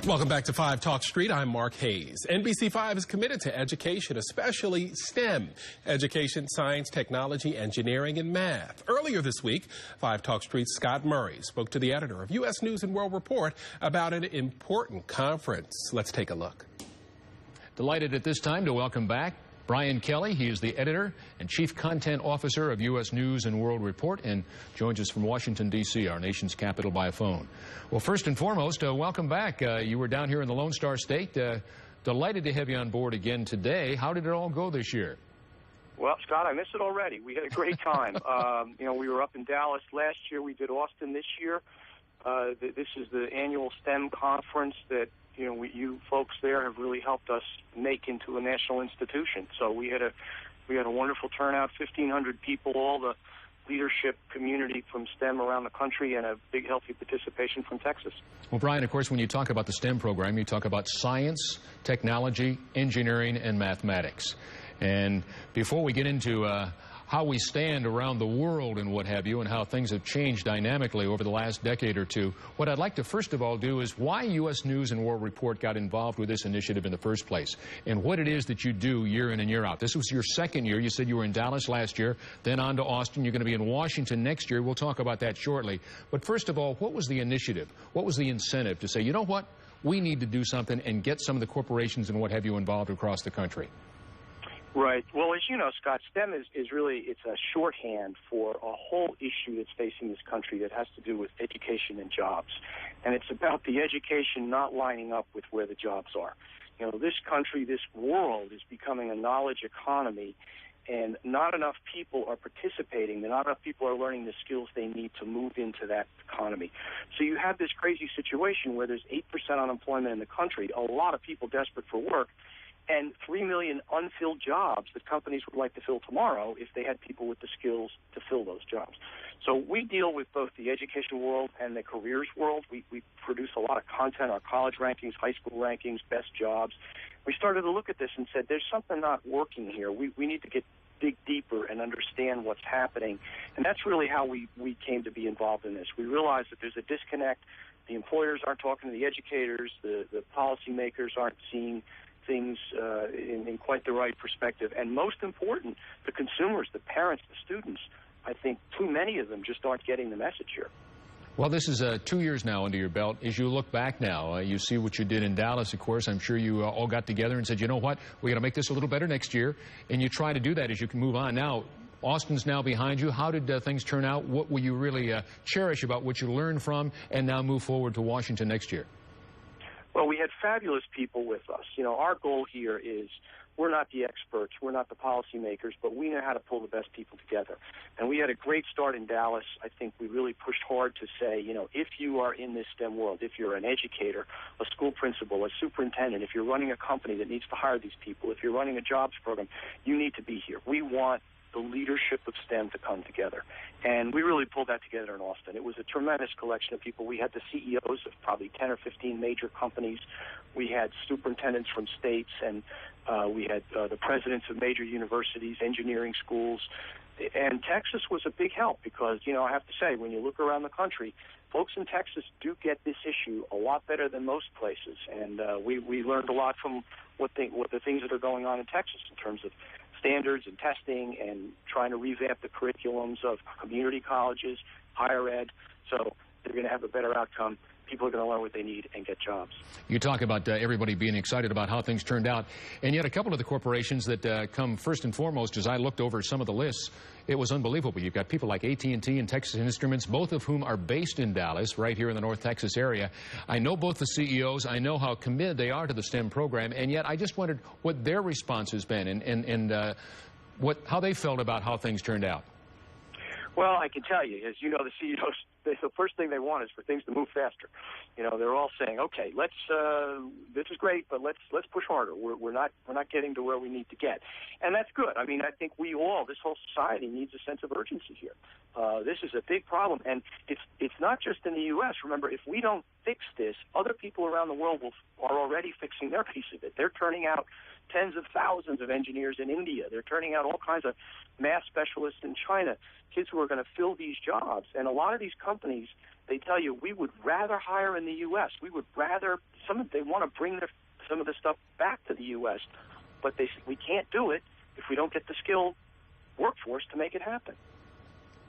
Welcome back to 5 Talk Street. I'm Mark Hayes. NBC5 is committed to education, especially STEM, education, science, technology, engineering, and math. Earlier this week, 5 Talk Street's Scott Murray spoke to the editor of U.S. News and World Report about an important conference. Let's take a look. Delighted at this time to welcome back Brian Kelly. He is the editor and chief content officer of U.S. News and World Report and joins us from Washington, D.C., our nation's capital, by phone. Well, first and foremost, welcome back. You were down here in the Lone Star State. Delighted to have you on board again today. How did it all go this year? Well, Scott, I missed it already. We had a great time. We were up in Dallas last year. We did Austin this year. This is the annual STEM conference that you folks there have really helped us make into a national institution. So we had a wonderful turnout, 1,500 people, all the leadership community from STEM around the country, and a big, healthy participation from Texas. Well, Brian, of course, when you talk about the STEM program, you talk about science, technology, engineering, and mathematics. And before we get into how we stand around the world and what have you, and how things have changed dynamically over the last decade or two, what I'd like to first of all do is why U.S. News and World Report got involved with this initiative in the first place, and what it is that you do year in and year out. This was your second year. You said you were in Dallas last year, then on to Austin. You're going to be in Washington next year. We'll talk about that shortly. But first of all, what was the initiative? What was the incentive to say, you know what, we need to do something and get some of the corporations and what have you involved across the country? Right. Well, as you know, Scott, STEM is really, it's a shorthand for a whole issue that's facing this country that has to do with education and jobs. And it's about the education not lining up with where the jobs are. This country, this world is becoming a knowledge economy, and not enough people are participating. Not enough people are learning the skills they need to move into that economy. So you have this crazy situation where there's 8% unemployment in the country, a lot of people desperate for work, and 3 million unfilled jobs that companies would like to fill tomorrow if they had people with the skills to fill those jobs. So we deal with both the education world and the careers world. We produce a lot of content, our college rankings, high school rankings, best jobs. We started to look at this and said, there's something not working here. We need to dig deeper and understand what's happening. And that's really how we came to be involved in this. We realized that there's a disconnect. The employers aren't talking to the educators. The policymakers aren't seeing things in quite the right perspective. And most important, the consumers, the parents, the students, I think too many of them just aren't getting the message here. Well, this is 2 years now under your belt. As you look back now, you see what you did in Dallas, of course. I'm sure you all got together and said, you know what, we got to make this a little better next year. And you try to do that as you can move on. Now, Austin's now behind you. How did things turn out? What will you really cherish about what you learned from and now move forward to Washington next year? Well, we had fabulous people with us. Our goal here is we're not the experts, we're not the policymakers, but we know how to pull the best people together. And we had a great start in Dallas. I think we really pushed hard to say, if you are in this STEM world, if you're an educator, a school principal, a superintendent, if you're running a company that needs to hire these people, if you're running a jobs program, you need to be here. We want the leadership of STEM to come together. And we really pulled that together in Austin. It was a tremendous collection of people. We had the CEOs of probably 10 or 15 major companies. We had superintendents from states, and we had the presidents of major universities, engineering schools. And Texas was a big help because, I have to say, when you look around the country, folks in Texas do get this issue a lot better than most places. And we learned a lot from what the things that are going on in Texas in terms of standards and testing and trying to revamp the curriculums of community colleges, higher ed, so they're going to have a better outcome. People are going to learn what they need and get jobs. You talk about everybody being excited about how things turned out, and yet a couple of the corporations that come first and foremost, as I looked over some of the lists, it was unbelievable. You've got people like AT&T and Texas Instruments, both of whom are based in Dallas, right here in the North Texas area. I know both the CEOs. I know how committed they are to the STEM program, and yet I just wondered what their response has been and how they felt about how things turned out. Well, I can tell you, as you know, the CEOs, the first thing they want is for things to move faster. They're all saying, okay, this is great, but let's push harder. We're not getting to where we need to get, and that's good. I mean, I think this whole society needs a sense of urgency here. This is a big problem, and it's not just in the U.S. Remember, if we don't fix this, other people around the world are already fixing their piece of it. They're turning out tens of thousands of engineers in India. They're turning out all kinds of math specialists in China, kids who are going to fill these jobs. And a lot of these companies, they tell you, we would rather hire in the U.S. We would rather, they want to bring some of the stuff back to the U.S., but they say we can't do it if we don't get the skilled workforce to make it happen.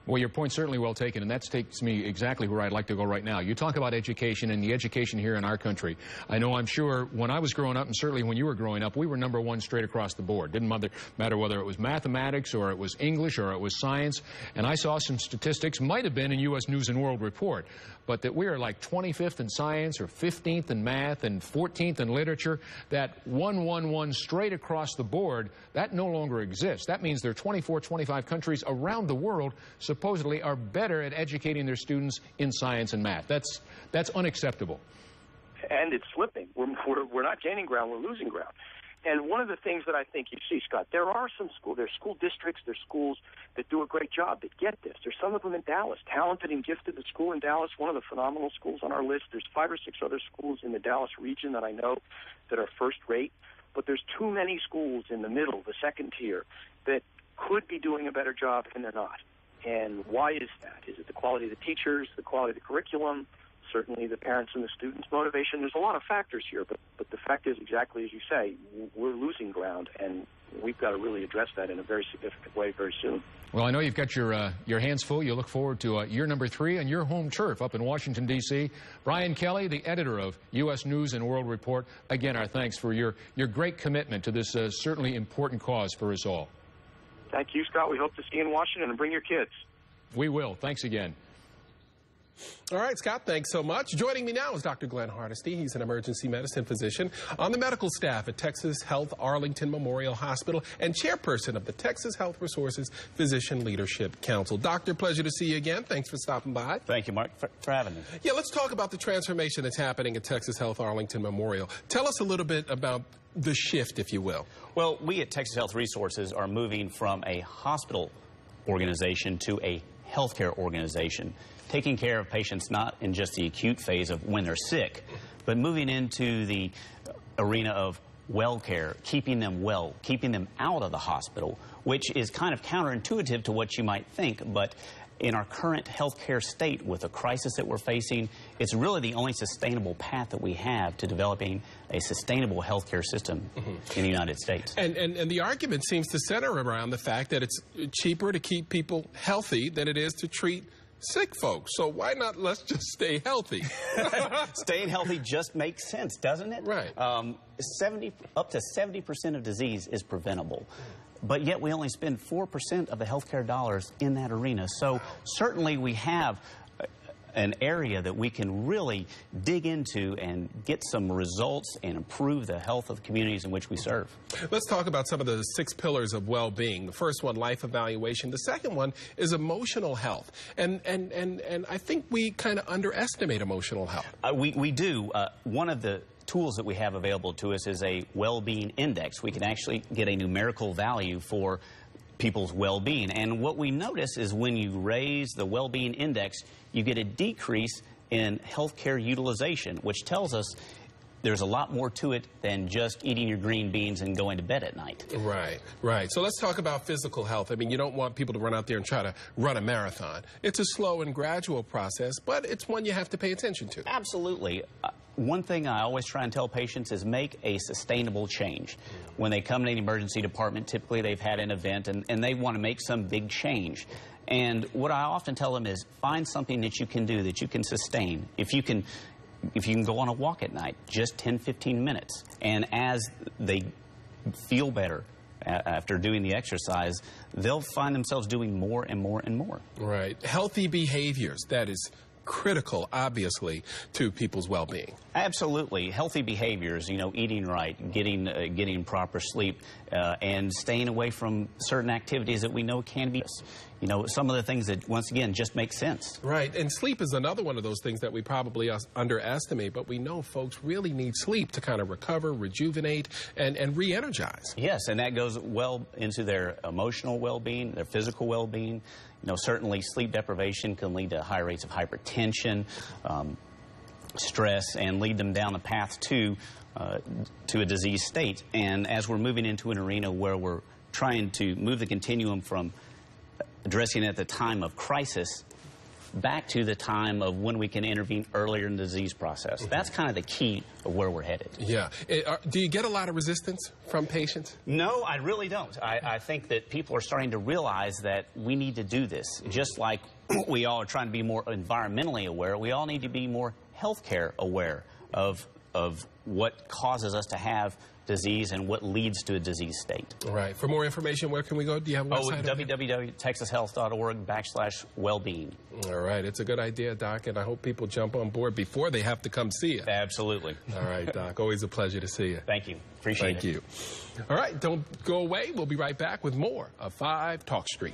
Well, your point's certainly well taken, and that takes me exactly where I'd like to go right now. You talk about education and the education here in our country. I'm sure when I was growing up, and certainly when you were growing up, we were #1 straight across the board. Didn't matter whether it was mathematics or it was English or it was science. And I saw some statistics, might have been in U.S. News and World Report, but that we are like 25th in science or 15th in math and 14th in literature. That 1-1-1 straight across the board, that no longer exists. That means there are 24, 25 countries around the world supposedly are better at educating their students in science and math. That's unacceptable. And it's slipping. We're not gaining ground, we're losing ground. And one of the things that I think you see, Scott, there's school districts, there's schools that do a great job that get this. There's some of them in Dallas, talented and gifted. The school in Dallas, one of the phenomenal schools on our list. There's 5 or 6 other schools in the Dallas region that I know that are first rate. But there's too many schools in the middle, the second tier, that could be doing a better job and they're not. And why is that? Is it the quality of the teachers, the quality of the curriculum, certainly the parents and the students' motivation? There's a lot of factors here, but the fact is, exactly as you say, we're losing ground, and we've got to really address that in a very significant way very soon. Well, I know you've got your hands full. You look forward to year #3 on your home turf up in Washington, D.C. Brian Kelly, the editor of U.S. News and World Report, again, our thanks for your great commitment to this certainly important cause for us all. Thank you, Scott. We hope to see you in Washington, and bring your kids. We will. Thanks again. All right, Scott, thanks so much. Joining me now is Dr. Glenn Hardesty. He's an emergency medicine physician on the medical staff at Texas Health Arlington Memorial Hospital and chairperson of the Texas Health Resources Physician Leadership Council. Doctor, pleasure to see you again. Thanks for stopping by. Thank you, Mark, for having me. Yeah, let's talk about the transformation that's happening at Texas Health Arlington Memorial. Tell us a little bit about the shift, if you will. Well, we at Texas Health Resources are moving from a hospital organization to a healthcare organization, taking care of patients not in just the acute phase of when they're sick, but moving into the arena of well care, keeping them well, keeping them out of the hospital, which is kind of counterintuitive to what you might think, but in our current healthcare state with the crisis that we're facing, it's really the only sustainable path that we have to developing a sustainable healthcare system in the United States. And the argument seems to center around the fact that it's cheaper to keep people healthy than it is to treat sick folks. So why not let's just stay healthy? Staying healthy just makes sense, doesn't it? Right. Up to 70% of disease is preventable. But yet we only spend 4% of the healthcare dollars in that arena. So certainly we have an area that we can really dig into and get some results and improve the health of the communities in which we serve. Let's talk about some of the 6 pillars of well-being. The first one, life evaluation. The second one is emotional health. And I think we kind of underestimate emotional health. We do. One of the tools that we have available to us is a well-being index. We can actually get a numerical value for people's well-being. And what we notice is when you raise the well-being index, you get a decrease in healthcare utilization, which tells us there's a lot more to it than just eating your green beans and going to bed at night. Right, right. So let's talk about physical health. I mean, you don't want people to run out there and try to run a marathon. It's a slow and gradual process, but it's one you have to pay attention to. Absolutely. One thing I always try and tell patients is make a sustainable change. When they come to an emergency department, typically they've had an event and they want to make some big change. And what I often tell them is find something that you can do, that you can sustain. If you can go on a walk at night, just 10, 15 minutes. And as they feel better after doing the exercise, they'll find themselves doing more and more and more. Right. Healthy behaviors, that is critical, obviously, to people's well-being. Absolutely. Healthy behaviors, you know, eating right, getting proper sleep, and staying away from certain activities that we know can be. you know, some of the things that, once again, just make sense. Right, and sleep is another one of those things that we probably underestimate, but we know folks really need sleep to kind of recover, rejuvenate, and re-energize. Yes, and that goes well into their emotional well-being, their physical well-being. You know, certainly sleep deprivation can lead to high rates of hypertension, stress, and lead them down a path to a disease state. And as we're moving into an arena where we're trying to move the continuum from addressing at the time of crisis back to the time of when we can intervene earlier in the disease process. That's kind of the key of where we're headed. Yeah. Do you get a lot of resistance from patients? No, I really don't. I think that people are starting to realize that we need to do this. Just like we all are trying to be more environmentally aware, we all need to be more healthcare aware of what causes us to have disease and what leads to a disease state. Right. For more information, where can we go? Do you have a website? www.texashealth.org/wellbeing. All right. It's a good idea, Doc, and I hope people jump on board before they have to come see you. Absolutely. All right, Doc. Always a pleasure to see you. Thank you. Appreciate it. Thank you. All right. Don't go away. We'll be right back with more of 5 Talk Street.